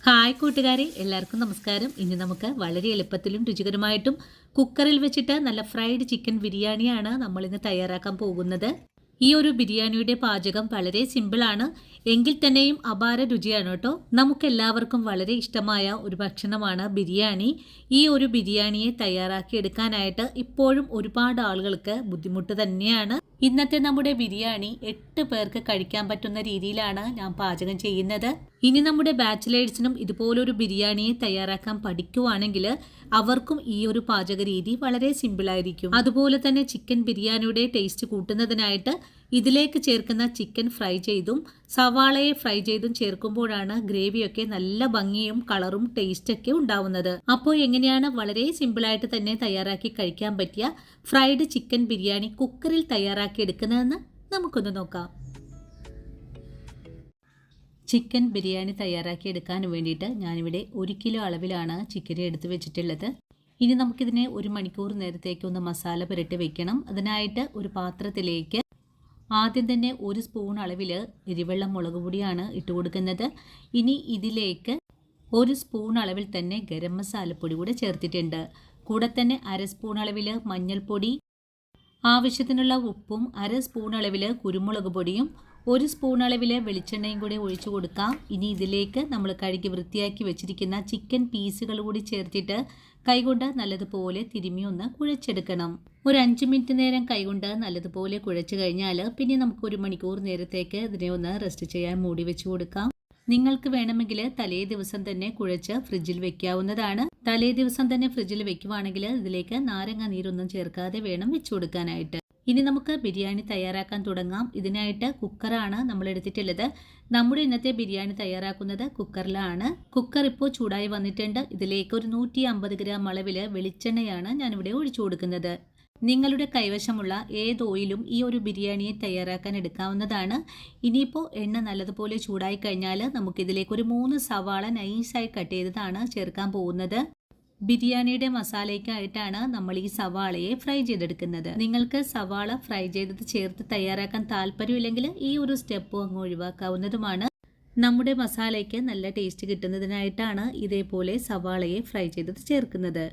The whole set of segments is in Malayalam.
ഹായ് കൂട്ടുകാരെ, എല്ലാവർക്കും നമസ്കാരം. ഇനി നമുക്ക് വളരെ എളുപ്പത്തിലും രുചികരമായിട്ടും കുക്കറിൽ വെച്ചിട്ട് നല്ല ഫ്രൈഡ് ചിക്കൻ ബിരിയാണിയാണ് നമ്മളിന്ന് തയ്യാറാക്കാൻ പോകുന്നത്. ഈ ഒരു ബിരിയാണിയുടെ പാചകം വളരെ സിമ്പിളാണ്, എങ്കിൽ തന്നെയും അപാര രുചിയാണ് കേട്ടോ. നമുക്കെല്ലാവർക്കും വളരെ ഇഷ്ടമായ ഒരു ഭക്ഷണമാണ് ബിരിയാണി. ഈ ഒരു ബിരിയാണിയെ തയ്യാറാക്കി എടുക്കാനായിട്ട് ഇപ്പോഴും ഒരുപാട് ആളുകൾക്ക് ബുദ്ധിമുട്ട് തന്നെയാണ്. ഇന്നത്തെ നമ്മുടെ ബിരിയാണി 8 പേർക്ക് കഴിക്കാൻ പറ്റുന്ന രീതിയിലാണ് ഞാൻ പാചകം ചെയ്യുന്നത്. ഇനി നമ്മുടെ ബാച്ചിലേഴ്സിനും ഇതുപോലൊരു ബിരിയാണിയെ തയ്യാറാക്കാൻ പഠിക്കുവാണെങ്കിൽ അവർക്കും ഈ ഒരു പാചക രീതി വളരെ സിമ്പിളായിരിക്കും. അതുപോലെ തന്നെ ചിക്കൻ ബിരിയാണിയുടെ ടേസ്റ്റ് കൂട്ടുന്നതിനായിട്ട് ഇതിലേക്ക് ചേർക്കുന്ന ചിക്കൻ ഫ്രൈ ചെയ്തും സവാളയെ ഫ്രൈ ചെയ്തും ചേർക്കുമ്പോഴാണ് ഗ്രേവിയൊക്കെ നല്ല ഭംഗിയും കളറും ടേസ്റ്റൊക്കെ ഉണ്ടാവുന്നത്. അപ്പോൾ എങ്ങനെയാണ് വളരെ സിമ്പിളായിട്ട് തന്നെ തയ്യാറാക്കി കഴിക്കാൻ പറ്റിയ ഫ്രൈഡ് ചിക്കൻ ബിരിയാണി കുക്കറിൽ തയ്യാറാക്കി എടുക്കുന്നതെന്ന് നമുക്കൊന്ന് നോക്കാം. ചിക്കൻ ബിരിയാണി തയ്യാറാക്കി എടുക്കാൻ വേണ്ടിയിട്ട് ഞാനിവിടെ 1 കിലോ അളവിലാണ് ചിക്കനെ എടുത്ത് വെച്ചിട്ടുള്ളത്. ഇനി നമുക്കിതിനെ 1 മണിക്കൂർ നേരത്തേക്ക് ഒന്ന് മസാല പുരട്ടി വെക്കണം. അതിനായിട്ട് ഒരു പാത്രത്തിലേക്ക് ആദ്യം തന്നെ 1 സ്പൂൺ അളവിൽ എരിവെള്ളം മുളക് പൊടിയാണ് ഇട്ട് കൊടുക്കുന്നത്. ഇനി ഇതിലേക്ക് 1 സ്പൂൺ അളവിൽ തന്നെ ഗരം മസാലപ്പൊടി കൂടെ ചേർത്തിട്ടുണ്ട്. കൂടെ തന്നെ 1/2 സ്പൂൺ അളവിൽ മഞ്ഞൾപ്പൊടി, ആവശ്യത്തിനുള്ള ഉപ്പും 1/2 സ്പൂൺ അളവിൽ കുരുമുളക് പൊടിയും 1 സ്പൂൺ അളവിൽ വെളിച്ചെണ്ണയും കൂടി ഒഴിച്ചു കൊടുക്കാം. ഇനി ഇതിലേക്ക് നമ്മൾ കഴുകി വൃത്തിയാക്കി വെച്ചിരിക്കുന്ന ചിക്കൻ പീസുകൾ കൂടി ചേർത്തിട്ട് കൈകൊണ്ട് നല്ലതുപോലെ തിരുമ്മി ഒന്ന് കുഴച്ചെടുക്കണം. ഒരു 5 മിനിറ്റ് നേരം കൈകൊണ്ട് നല്ലതുപോലെ കുഴച്ചു കഴിഞ്ഞാൽ പിന്നെ നമുക്ക് 1 മണിക്കൂർ നേരത്തേക്ക് ഇതിനെ ഒന്ന് റെസ്റ്റ് ചെയ്യാൻ മൂടി വെച്ച് കൊടുക്കാം. നിങ്ങൾക്ക് വേണമെങ്കിൽ തലേ ദിവസം തന്നെ കുഴച്ച് ഫ്രിഡ്ജിൽ വെക്കാവുന്നതാണ്. തലേ ദിവസം തന്നെ ഫ്രിഡ്ജിൽ വെക്കുവാണെങ്കിൽ ഇതിലേക്ക് നാരങ്ങ നീരൊന്നും ചേർക്കാതെ വേണം വെച്ചു കൊടുക്കാനായിട്ട്. ഇനി നമുക്ക് ബിരിയാണി തയ്യാറാക്കാൻ തുടങ്ങാം. ഇതിനായിട്ട് കുക്കറാണ് നമ്മൾ എടുത്തിട്ടുള്ളത്. നമ്മുടെ ഇന്നത്തെ ബിരിയാണി തയ്യാറാക്കുന്നത് കുക്കറിലാണ്. കുക്കർ ഇപ്പോൾ ചൂടായി വന്നിട്ടുണ്ട്. ഇതിലേക്ക് ഒരു 150 ഗ്രാം അളവിൽ വെളിച്ചെണ്ണയാണ് ഞാനിവിടെ ഒഴിച്ചു കൊടുക്കുന്നത്. നിങ്ങളുടെ കൈവശമുള്ള ഏത് ഓയിലും ഈ ഒരു ബിരിയാണിയെ തയ്യാറാക്കാൻ എടുക്കാവുന്നതാണ്. ഇനിയിപ്പോൾ എണ്ണ നല്ലതുപോലെ ചൂടായി കഴിഞ്ഞാൽ നമുക്കിതിലേക്ക് ഒരു 3 സവാള നൈസായി കട്ട് ചെയ്തതാണ് ചേർക്കാൻ പോകുന്നത്. ബിരിയാണിയുടെ മസാലയ്ക്കായിട്ടാണ് നമ്മൾ ഈ സവാളയെ ഫ്രൈ ചെയ്തെടുക്കുന്നത്. നിങ്ങൾക്ക് സവാള ഫ്രൈ ചെയ്തത് ചേർത്ത് തയ്യാറാക്കാൻ താല്പര്യമില്ലെങ്കിൽ ഈ ഒരു സ്റ്റെപ്പ് അങ്ങ് ഒഴിവാക്കാവുന്നതുമാണ്. നമ്മുടെ മസാലയ്ക്ക് നല്ല ടേസ്റ്റ് കിട്ടുന്നതിനായിട്ടാണ് ഇതേപോലെ സവാളയെ ഫ്രൈ ചെയ്തത് ചേർക്കുന്നത്.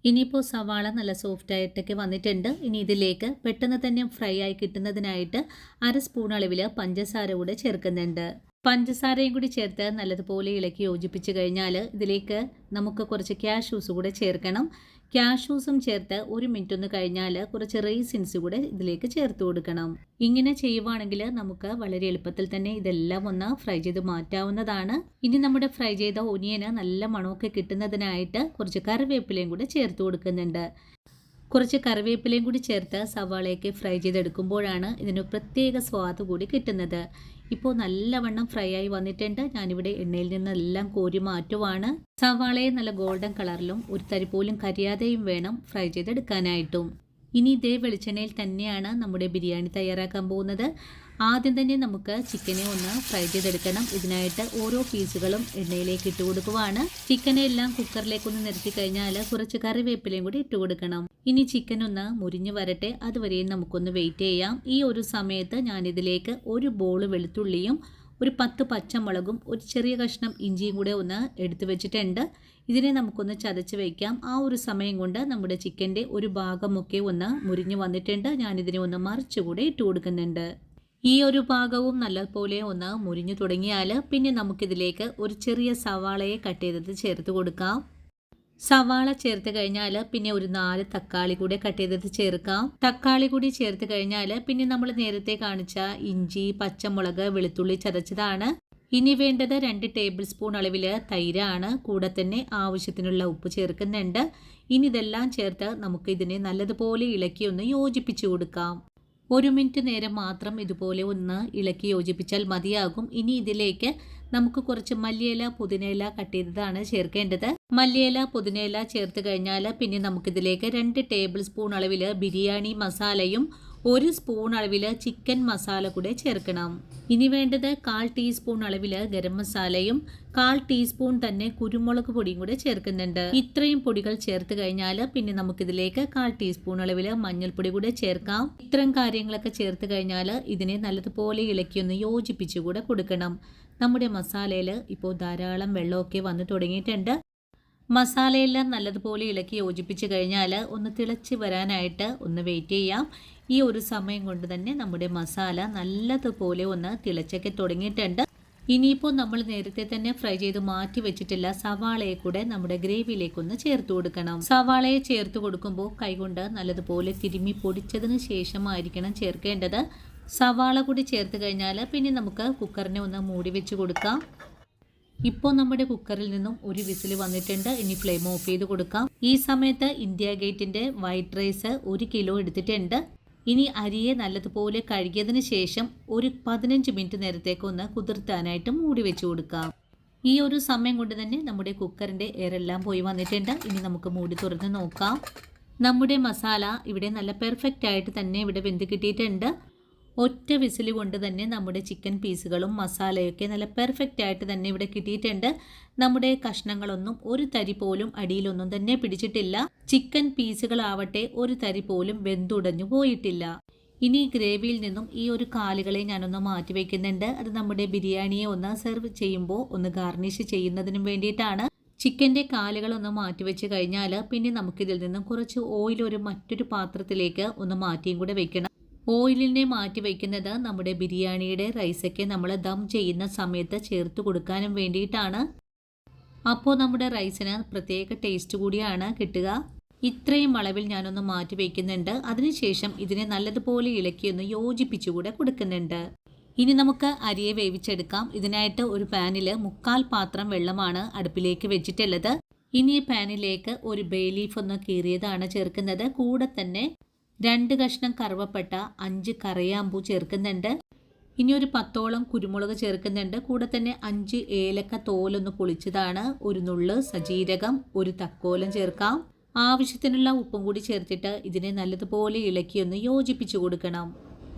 ഇനിയിപ്പോൾ സവാള നല്ല സോഫ്റ്റ് ആയിട്ടൊക്കെ വന്നിട്ടുണ്ട്. ഇനി ഇതിലേക്ക് പെട്ടെന്ന് തന്നെ ഫ്രൈ ആയി കിട്ടുന്നതിനായിട്ട് 1/2 സ്പൂൺ അളവിൽ പഞ്ചസാര കൂടെ ചേർക്കുന്നുണ്ട്. പഞ്ചസാരയും കൂടി ചേർത്ത് നല്ലതുപോലെ ഇളക്കി യോജിപ്പിച്ച് കഴിഞ്ഞാൽ ഇതിലേക്ക് നമുക്ക് കുറച്ച് കാഷ്യൂസ് കൂടെ ചേർക്കണം. കാഷ്യൂസും ചേർത്ത് 1 മിനിറ്റ് ഒന്ന് കഴിഞ്ഞാൽ കുറച്ച് റൈസിൻസ് കൂടെ ഇതിലേക്ക് ചേർത്ത് കൊടുക്കണം. ഇങ്ങനെ ചെയ്യുവാണെങ്കിൽ നമുക്ക് വളരെ എളുപ്പത്തിൽ തന്നെ ഇതെല്ലാം ഒന്ന് ഫ്രൈ ചെയ്ത് മാറ്റാവുന്നതാണ്. ഇനി നമ്മുടെ ഫ്രൈ ചെയ്ത ഒനിയന് നല്ല മണമൊക്കെ കിട്ടുന്നതിനായിട്ട് കുറച്ച് കറിവേപ്പിലയും കൂടെ ചേർത്ത് കൊടുക്കുന്നുണ്ട്. കുറച്ച് കറിവേപ്പിലയും കൂടി ചേർത്ത് സവാളയൊക്കെ ഫ്രൈ ചെയ്തെടുക്കുമ്പോഴാണ് ഇതിന് പ്രത്യേക സ്വാദ് കൂടി കിട്ടുന്നത്. ഇപ്പോൾ നല്ലവണ്ണം ഫ്രൈ ആയി വന്നിട്ടുണ്ട്. ഞാനിവിടെ എണ്ണയിൽ നിന്നെല്ലാം കോരി മാറ്റുവാണ്. സവാളയെ നല്ല ഗോൾഡൻ കളറിലും ഒരു തരി പോലും കരിയാതെയും വേണം ഫ്രൈ ചെയ്തെടുക്കാനായിട്ടും. ഇനി ഇതേ വെളിച്ചെണ്ണയിൽ തന്നെയാണ് നമ്മുടെ ബിരിയാണി തയ്യാറാക്കാൻ പോകുന്നത്. ആദ്യം തന്നെ നമുക്ക് ചിക്കനെ ഒന്ന് ഫ്രൈ ചെയ്തെടുക്കണം. ഇതിനായിട്ട് ഓരോ പീസുകളും എണ്ണയിലേക്ക് ഇട്ട് കൊടുക്കുവാണ്. ചിക്കനെ എല്ലാം കുക്കറിലേക്കൊന്ന് നിരത്തി കഴിഞ്ഞാൽ കുറച്ച് കറിവേപ്പിലയും കൂടി ഇട്ട് കൊടുക്കണം. ഇനി ചിക്കൻ ഒന്ന് മുരിഞ്ഞു വരട്ടെ, അതുവരെയും നമുക്കൊന്ന് വെയിറ്റ് ചെയ്യാം. ഈ ഒരു സമയത്ത് ഞാനിതിലേക്ക് 1 ബോൾ വെളുത്തുള്ളിയും ഒരു 10 പച്ചമുളകും ഒരു ചെറിയ കഷ്ണം ഇഞ്ചിയും കൂടെ ഒന്ന് എടുത്തു വെച്ചിട്ടുണ്ട്. ഇതിനെ നമുക്കൊന്ന് ചതച്ച് വയ്ക്കാം. ആ ഒരു സമയം കൊണ്ട് നമ്മുടെ ചിക്കൻ്റെ ഒരു ഭാഗമൊക്കെ ഒന്ന് മുരിഞ്ഞു വന്നിട്ടുണ്ട്. ഞാനിതിനെ ഒന്ന് മറിച്ചുകൂടെ ഇട്ട് കൊടുക്കുന്നുണ്ട്. ഈ ഒരു ഭാഗവും നല്ലപോലെ ഒന്ന് മുരിഞ്ഞു തുടങ്ങിയാൽ പിന്നെ നമുക്കിതിലേക്ക് ഒരു ചെറിയ സവാളയെ കട്ട് ചെയ്തത് ചേർത്ത് കൊടുക്കാം. സവാള ചേർത്ത് കഴിഞ്ഞാൽ പിന്നെ ഒരു 4 തക്കാളി കൂടെ കട്ട് ചെയ്തത് ചേർക്കാം. തക്കാളി കൂടി ചേർത്ത് കഴിഞ്ഞാൽ പിന്നെ നമ്മൾ നേരത്തെ കാണിച്ച ഇഞ്ചി, പച്ചമുളക്, വെളുത്തുള്ളി ചതച്ചതാണ്. ഇനി വേണ്ടത് 2 ടേബിൾ സ്പൂൺ അളവിൽ തൈരാണ്. കൂടെ തന്നെ ആവശ്യത്തിനുള്ള ഉപ്പ് ചേർക്കുന്നുണ്ട്. ഇനി ഇതെല്ലാം ചേർത്ത് നമുക്ക് ഇതിനെ നല്ലതുപോലെ ഇളക്കി ഒന്ന് യോജിപ്പിച്ചു കൊടുക്കാം. 1 മിനിറ്റ് നേരം മാത്രം ഇതുപോലെ ഒന്ന് ഇളക്കി യോജിപ്പിച്ചാൽ മതിയാകും. ഇനി ഇതിലേക്ക് നമുക്ക് കുറച്ച് മല്ലിയില, പുതിനയില കട്ട് ചെയ്തതാണ് ചേർക്കേണ്ടത്. മല്ലിയില, പുതിനയില ചേർത്ത് കഴിഞ്ഞാൽ പിന്നെ നമുക്കിതിലേക്ക് 2 ടേബിൾ സ്പൂൺ അളവിൽ ബിരിയാണി മസാലയും 1 സ്പൂൺ അളവിൽ ചിക്കൻ മസാല കൂടെ ചേർക്കണം. ഇനി വേണ്ടത് 1/4 ടീസ്പൂൺ അളവിൽ ഗരം മസാലയും 1/4 ടീസ്പൂൺ തന്നെ കുരുമുളക് പൊടിയും കൂടെ ചേർക്കുന്നുണ്ട്. ഇത്രയും പൊടികൾ ചേർത്ത് കഴിഞ്ഞാൽ പിന്നെ നമുക്കിതിലേക്ക് 1/4 ടീസ്പൂൺ അളവിൽ മഞ്ഞൾപ്പൊടി കൂടെ ചേർക്കാം. ഇത്തരം കാര്യങ്ങളൊക്കെ ചേർത്ത് കഴിഞ്ഞാൽ ഇതിനെ നല്ലതുപോലെ ഇളക്കിയൊന്ന് യോജിപ്പിച്ചു കൂടെ കൊടുക്കണം. നമ്മുടെ മസാലയിൽ ഇപ്പോൾ ധാരാളം വെള്ളമൊക്കെ വന്ന് തുടങ്ങിയിട്ടുണ്ട്. മസാലയെല്ലാം നല്ലതുപോലെ ഇളക്കി യോജിപ്പിച്ച് കഴിഞ്ഞാൽ ഒന്ന് തിളച്ച് വരാനായിട്ട് ഒന്ന് വെയിറ്റ് ചെയ്യാം. ഈ ഒരു സമയം കൊണ്ട് തന്നെ നമ്മുടെ മസാല നല്ലതുപോലെ ഒന്ന് തിളച്ചൊക്കെ തുടങ്ങിയിട്ടുണ്ട്. ഇനിയിപ്പോൾ നമ്മൾ നേരത്തെ തന്നെ ഫ്രൈ ചെയ്ത് മാറ്റി വെച്ചിട്ടുള്ള സവാളയെ കൂടെ നമ്മുടെ ഗ്രേവിയിലേക്കൊന്ന് ചേർത്ത് കൊടുക്കണം. സവാളയെ ചേർത്ത് കൊടുക്കുമ്പോൾ കൈകൊണ്ട് നല്ലതുപോലെ തിരുമ്മി പൊടിച്ചതിന് ശേഷമായിരിക്കണം ചേർക്കേണ്ടത്. സവാള കൂടി ചേർത്ത് കഴിഞ്ഞാൽ പിന്നെ നമുക്ക് കുക്കറിനെ ഒന്ന് മൂടി വെച്ച് കൊടുക്കാം. ഇപ്പോൾ നമ്മുടെ കുക്കറിൽ നിന്നും ഒരു വിസിൽ വന്നിട്ടുണ്ട്. ഇനി ഫ്ലെയിം ഓഫ് ചെയ്ത് കൊടുക്കാം. ഈ സമയത്ത് ഇന്ത്യ ഗേറ്റിൻ്റെ വൈറ്റ് റൈസ് 1 കിലോ എടുത്തിട്ടുണ്ട്. ഇനി അരിയെ നല്ലതുപോലെ കഴുകിയതിന് ശേഷം ഒരു 15 മിനിറ്റ് നേരത്തേക്ക് ഒന്ന് കുതിർത്താനായിട്ട് മൂടി വെച്ച് കൊടുക്കാം. ഈ ഒരു സമയം കൊണ്ട് തന്നെ നമ്മുടെ കുക്കറിൻ്റെ എയറെല്ലാം പോയി വന്നിട്ടുണ്ട്. ഇനി നമുക്ക് മൂടി തുറന്ന് നോക്കാം. നമ്മുടെ മസാല ഇവിടെ നല്ല പെർഫെക്റ്റ് ആയിട്ട് തന്നെ ഇവിടെ വെന്ത് കിട്ടിയിട്ടുണ്ട്. ഒറ്റ വിസിൽ കൊണ്ട് തന്നെ നമ്മുടെ ചിക്കൻ പീസുകളും മസാലയൊക്കെ നല്ല പെർഫെക്റ്റ് ആയിട്ട് തന്നെ ഇവിടെ കിട്ടിയിട്ടുണ്ട്. നമ്മുടെ കഷ്ണങ്ങളൊന്നും ഒരു തരി പോലും അടിയിലൊന്നും തന്നെ പിടിച്ചിട്ടില്ല. ചിക്കൻ പീസുകളാവട്ടെ ഒരു തരി പോലും വെന്തുടഞ്ഞു പോയിട്ടില്ല. ഇനി ഗ്രേവിയിൽ നിന്നും ഈ ഒരു കാലുകളെ ഞാനൊന്ന് മാറ്റി വയ്ക്കുന്നുണ്ട്. അത് നമ്മുടെ ബിരിയാണിയെ ഒന്ന് സെർവ് ചെയ്യുമ്പോൾ ഒന്ന് ഗാർണിഷ് ചെയ്യുന്നതിനും വേണ്ടിയിട്ടാണ്. ചിക്കൻ്റെ കാലുകളൊന്ന് മാറ്റി വെച്ച് കഴിഞ്ഞാൽ പിന്നെ നമുക്കിതിൽ നിന്നും കുറച്ച് ഓയിൽ മറ്റൊരു പാത്രത്തിലേക്ക് ഒന്ന് മാറ്റിയും കൂടെ വെക്കണം. ഓയിലിനെ മാറ്റി വയ്ക്കുന്നത് നമ്മുടെ ബിരിയാണിയുടെ റൈസൊക്കെ നമ്മൾ ദം ചെയ്യുന്ന സമയത്ത് ചേർത്ത് കൊടുക്കാനും വേണ്ടിയിട്ടാണ്. അപ്പോൾ നമ്മുടെ റൈസിന് പ്രത്യേക ടേസ്റ്റ് കൂടിയാണ് കിട്ടുക. ഇത്രയും അളവിൽ ഞാനൊന്ന് മാറ്റി വയ്ക്കുന്നുണ്ട്. അതിനുശേഷം ഇതിനെ നല്ലതുപോലെ ഇളക്കിയൊന്ന് യോജിപ്പിച്ചുകൂടെ കൊടുക്കുന്നുണ്ട്. ഇനി നമുക്ക് അരിയെ വേവിച്ചെടുക്കാം. ഇതിനായിട്ട് ഒരു പാനിൽ 3/4 പാത്രം വെള്ളമാണ് അടുപ്പിലേക്ക് വെച്ചിട്ടുള്ളത്. ഇനി ഈ പാനിലേക്ക് ഒരു ബേ ലീഫ് ഒന്ന് കീറിയതാണ് ചേർക്കുന്നത്. കൂടെ തന്നെ 2 കഷ്ണം കറുവപ്പട്ട, 5 കറിയാമ്പൂ ചേർക്കുന്നുണ്ട്. ഇനി ഒരു 10ഓളം കുരുമുളക് ചേർക്കുന്നുണ്ട്. കൂടെ തന്നെ 5 ഏലക്ക തോലൊന്ന് പൊളിച്ചതാണ്, ഒരു നുള്ള് സജീരകം, ഒരു തക്കോലം ചേർക്കാം. ആവശ്യത്തിനുള്ള ഉപ്പും കൂടി ചേർത്തിട്ട് ഇതിനെ നല്ലതുപോലെ ഇളക്കിയൊന്ന് യോജിപ്പിച്ചു കൊടുക്കണം.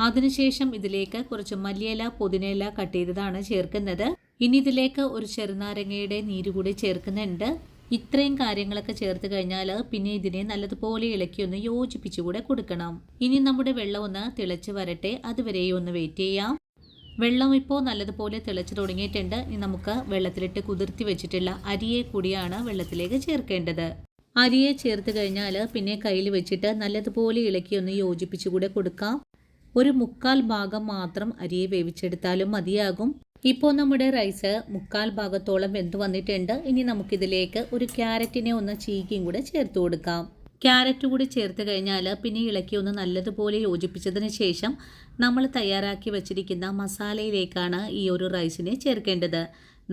അതിനുശേഷം ഇതിലേക്ക് കുറച്ച് മല്ലിയില, പുതിനയില കട്ട് ചെയ്തതാണ് ചേർക്കുന്നത്. ഇനി ഇതിലേക്ക് ഒരു ചെറുനാരങ്ങയുടെ നീര് കൂടി ചേർക്കുന്നുണ്ട്. ഇത്രയും കാര്യങ്ങളൊക്കെ ചേർത്ത് കഴിഞ്ഞാൽ പിന്നെ ഇതിനെ നല്ലതുപോലെ ഇളക്കിയൊന്ന് യോജിപ്പിച്ചുകൂടെ കൊടുക്കണം. ഇനി നമ്മുടെ വെള്ളം ഒന്ന് തിളച്ച് വരട്ടെ, അതുവരെയും ഒന്ന് വെയിറ്റ് ചെയ്യാം. വെള്ളം ഇപ്പോൾ നല്ലതുപോലെ തിളച്ച് തുടങ്ങിയിട്ടുണ്ട്. ഇനി നമുക്ക് വെള്ളത്തിലിട്ട് കുതിർത്തി വെച്ചിട്ടുള്ള അരിയെ കൂടിയാണ് വെള്ളത്തിലേക്ക് ചേർക്കേണ്ടത്. അരിയെ ചേർത്ത് കഴിഞ്ഞാൽ പിന്നെ കയ്യിൽ വെച്ചിട്ട് നല്ലതുപോലെ ഇളക്കിയൊന്ന് യോജിപ്പിച്ചുകൂടെ കൊടുക്കാം. ഒരു 3/4 ഭാഗം മാത്രം അരിയെ വേവിച്ചെടുത്താലും മതിയാകും. ഇപ്പോൾ നമ്മുടെ റൈസ് 3/4 ഭാഗത്തോളം വെന്ത് വന്നിട്ടുണ്ട്. ഇനി നമുക്കിതിലേക്ക് ഒരു ക്യാരറ്റിനെ ഒന്ന് ചീകിയും കൂടെ ചേർത്ത് കൊടുക്കാം. ക്യാരറ്റ് കൂടി ചേർത്ത് കഴിഞ്ഞാൽ പിന്നെ ഇളക്കി ഒന്ന് നല്ലതുപോലെ യോജിപ്പിച്ചതിന് ശേഷം നമ്മൾ തയ്യാറാക്കി വെച്ചിരിക്കുന്ന മസാലയിലേക്കാണ് ഈ ഒരു റൈസിനെ ചേർക്കേണ്ടത്.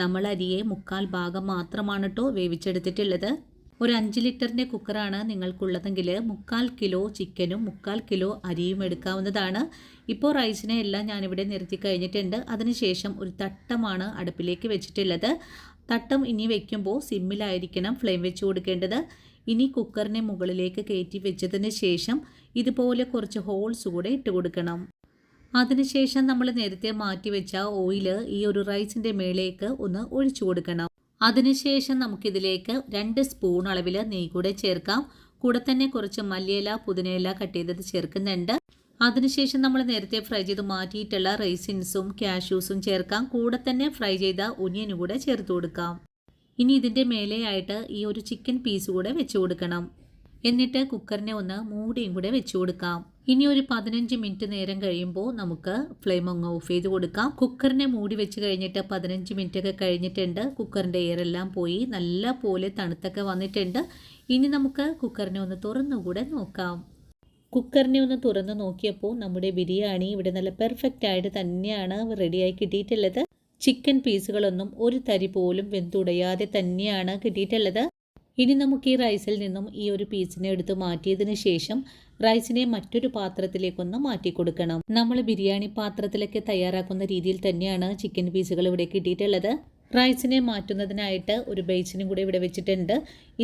നമ്മൾ അരിയെ 3/4 ഭാഗം മാത്രമാണ് കേട്ടോ വേവിച്ചെടുത്തിട്ടുള്ളത്. ഒരു 5 ലിറ്ററിൻ്റെ കുക്കറാണ് നിങ്ങൾക്കുള്ളതെങ്കിൽ 3/4 കിലോ ചിക്കനും 3/4 കിലോ അരിയും എടുക്കാവുന്നതാണ്. ഇപ്പോൾ റൈസിനെ എല്ലാം ഞാനിവിടെ നിരത്തി കഴിഞ്ഞിട്ടുണ്ട്. അതിനുശേഷം ഒരു തട്ടമാണ് അടുപ്പിലേക്ക് വെച്ചിട്ടുള്ളത്. തട്ടം ഇനി വെക്കുമ്പോൾ സിമ്മിലായിരിക്കണം ഫ്ലെയിം വെച്ച് കൊടുക്കേണ്ടത്. ഇനി കുക്കറിനെ മുകളിലേക്ക് കയറ്റി വെച്ചതിന് ശേഷം ഇതുപോലെ കുറച്ച് ഹോൾസ് കൂടെ ഇട്ട് കൊടുക്കണം. അതിനുശേഷം നമ്മൾ നേരത്തെ മാറ്റി വെച്ച ഓയിൽ ഈ ഒരു റൈസിൻ്റെ മേലേക്ക് ഒന്ന് ഒഴിച്ചു കൊടുക്കണം. അതിനുശേഷം നമുക്കിതിലേക്ക് 2 സ്പൂൺ അളവിൽ നെയ്യ് കൂടെ ചേർക്കാം. കൂടെ തന്നെ കുറച്ച് മല്ലിയില, പുതിനയില കട്ട് ചെയ്തത് ചേർക്കുന്നുണ്ട്. അതിനുശേഷം നമ്മൾ നേരത്തെ ഫ്രൈ ചെയ്ത് മാറ്റിയിട്ടുള്ള റൈസിൻസും കാഷ്യൂസും ചേർക്കാം. കൂടെ തന്നെ ഫ്രൈ ചെയ്ത ഒനിയനും കൂടെ ചേർത്ത് കൊടുക്കാം. ഇനി ഇതിൻ്റെ മേലെയായിട്ട് ഈ ഒരു ചിക്കൻ പീസ് കൂടെ വെച്ച് കൊടുക്കണം. എന്നിട്ട് കുക്കറിനെ ഒന്ന് മൂടിയും കൂടെ വെച്ച് കൊടുക്കാം. ഇനി ഒരു 15 മിനിറ്റ് നേരം കഴിയുമ്പോൾ നമുക്ക് ഫ്ലെയിം അങ്ങ് ഓഫ് ചെയ്ത് കൊടുക്കാം. കുക്കറിനെ മൂടി വെച്ച് കഴിഞ്ഞിട്ട് 15 മിനിറ്റ് ഒക്കെ കഴിഞ്ഞിട്ടുണ്ട്. കുക്കറിൻ്റെ എയറെല്ലാം പോയി നല്ല പോലെ തണുത്തൊക്കെ വന്നിട്ടുണ്ട്. ഇനി നമുക്ക് കുക്കറിനെ ഒന്ന് തുറന്നുകൂടെ നോക്കാം. കുക്കറിനെ ഒന്ന് തുറന്ന് നോക്കിയപ്പോൾ നമ്മുടെ ബിരിയാണി ഇവിടെ നല്ല പെർഫെക്റ്റ് ആയിട്ട് തന്നെയാണ് റെഡിയായി കിട്ടിയിട്ടുള്ളത്. ചിക്കൻ പീസുകളൊന്നും ഒരു തരി പോലും വെന്തുടയാതെ തന്നെയാണ് കിട്ടിയിട്ടുള്ളത്. ഇനി നമുക്ക് ഈ റൈസിൽ നിന്നും ഈ ഒരു പീസിനെ എടുത്ത് മാറ്റിയതിന് ശേഷം റൈസിനെ മറ്റൊരു പാത്രത്തിലേക്കൊന്ന് മാറ്റി കൊടുക്കണം. നമ്മൾ ബിരിയാണി പാത്രത്തിലൊക്കെ തയ്യാറാക്കുന്ന രീതിയിൽ തന്നെയാണ് ചിക്കൻ പീസുകൾ ഇവിടെ കിട്ടിയിട്ടുള്ളത്. റൈസിനെ മാറ്റുന്നതിനായിട്ട് ഒരു ബേസിനും കൂടെ ഇവിടെ വെച്ചിട്ടുണ്ട്.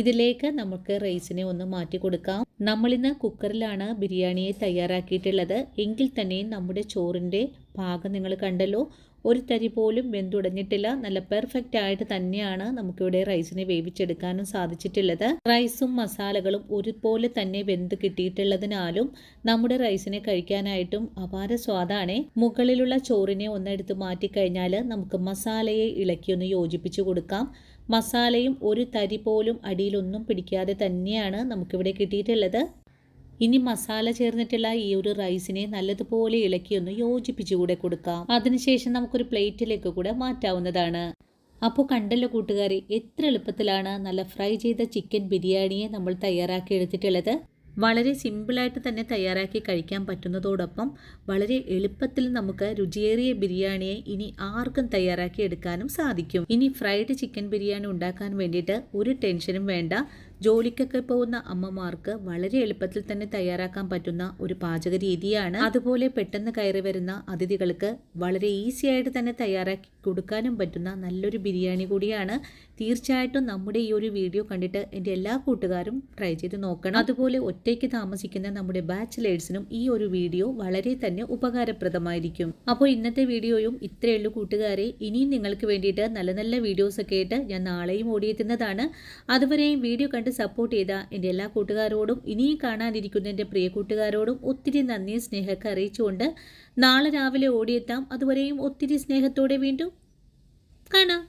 ഇതിലേക്ക് നമുക്ക് റൈസിനെ ഒന്ന് മാറ്റി കൊടുക്കാം. നമ്മളിന്ന് കുക്കറിലാണ് ബിരിയാണിയെ തയ്യാറാക്കിയിട്ടുള്ളത്. എങ്കിൽ തന്നെ നമ്മുടെ ചോറിൻ്റെ പാകം നിങ്ങൾ കണ്ടല്ലോ. ഒരു തരി പോലും വെന്തുടഞ്ഞിട്ടില്ല. നല്ല പെർഫെക്റ്റ് ആയിട്ട് തന്നെയാണ് നമുക്കിവിടെ റൈസിനെ വേവിച്ചെടുക്കാനും സാധിച്ചിട്ടുള്ളത്. റൈസും മസാലകളും ഒരുപോലെ തന്നെ വെന്ത് കിട്ടിയിട്ടുള്ളതിനാലും നമ്മുടെ റൈസിനെ കഴിക്കാനായിട്ടും അപാര സ്വാദാണ്. മുകളിലുള്ള ചോറിനെ ഒന്നെടുത്ത് മാറ്റിക്കഴിഞ്ഞാൽ നമുക്ക് മസാലയെ ഇളക്കി ഒന്ന് യോജിപ്പിച്ചു കൊടുക്കാം. മസാലയും ഒരു തരി പോലും അടിയിലൊന്നും പിടിക്കാതെ തന്നെയാണ് നമുക്കിവിടെ കിട്ടിയിട്ടുള്ളത്. ഇനി മസാല ചേർന്നിട്ടുള്ള ഈ ഒരു റൈസിനെ നല്ലതുപോലെ ഇളക്കി ഒന്ന് യോജിപ്പിച്ചു കൂടെ കൊടുക്കാം. അതിനുശേഷം നമുക്കൊരു പ്ലേറ്റിലേക്ക് കൂടെ മാറ്റാവുന്നതാണ്. അപ്പോൾ കണ്ടല്ലോ കൂട്ടുകാരെ, എത്ര എളുപ്പത്തിലാണ് നല്ല ഫ്രൈ ചെയ്ത ചിക്കൻ ബിരിയാണിയെ നമ്മൾ തയ്യാറാക്കി എടുത്തിട്ടുള്ളത്. വളരെ സിമ്പിളായിട്ട് തന്നെ തയ്യാറാക്കി കഴിക്കാൻ പറ്റുന്നതോടൊപ്പം വളരെ എളുപ്പത്തിൽ നമുക്ക് രുചിയേറിയ ബിരിയാണിയെ ഇനി ആർക്കും തയ്യാറാക്കി എടുക്കാനും സാധിക്കും. ഇനി ഫ്രൈഡ് ചിക്കൻ ബിരിയാണി ഉണ്ടാക്കാൻ വേണ്ടിയിട്ട് ഒരു ടെൻഷനും വേണ്ട. ജോലിക്കൊക്കെ പോകുന്ന അമ്മമാർക്ക് വളരെ എളുപ്പത്തിൽ തന്നെ തയ്യാറാക്കാൻ പറ്റുന്ന ഒരു പാചക രീതിയാണ്. അതുപോലെ പെട്ടെന്ന് കയറി വരുന്ന അതിഥികൾക്ക് വളരെ ഈസി ആയിട്ട് തന്നെ തയ്യാറാക്കി കൊടുക്കാനും പറ്റുന്ന നല്ലൊരു ബിരിയാണി കൂടിയാണ്. തീർച്ചയായിട്ടും നമ്മുടെ ഈ ഒരു വീഡിയോ കണ്ടിട്ട് എൻ്റെ എല്ലാ കൂട്ടുകാരും ട്രൈ ചെയ്ത് നോക്കണം. അതുപോലെ ഒറ്റയ്ക്ക് താമസിക്കുന്ന നമ്മുടെ ബാച്ചിലേഴ്സിനും ഈ ഒരു വീഡിയോ വളരെ തന്നെ ഉപകാരപ്രദമായിരിക്കും. അപ്പോൾ ഇന്നത്തെ വീഡിയോയും ഇത്രയേ ഉള്ളൂ കൂട്ടുകാരെ. ഇനിയും നിങ്ങൾക്ക് വേണ്ടിയിട്ട് നല്ല നല്ല വീഡിയോസ് ഒക്കെ ആയിട്ട് ഞാൻ നാളെയും ഓടിയെത്തുന്നതാണ്. അതുവരെയും വീഡിയോ കണ്ട് സപ്പോർട്ട് ചെയ്ത എൻ്റെ എല്ലാ കൂട്ടുകാരോടും ഇനിയും കാണാനിരിക്കുന്ന എൻ്റെ പ്രിയ കൂട്ടുകാരോടും ഒത്തിരി നന്ദി സ്നേഹമൊക്കെ അറിയിച്ചുകൊണ്ട് നാളെ രാവിലെ ഓടിയെത്താം. അതുവരെയും ഒത്തിരി സ്നേഹത്തോടെ വീണ്ടും കാണാം.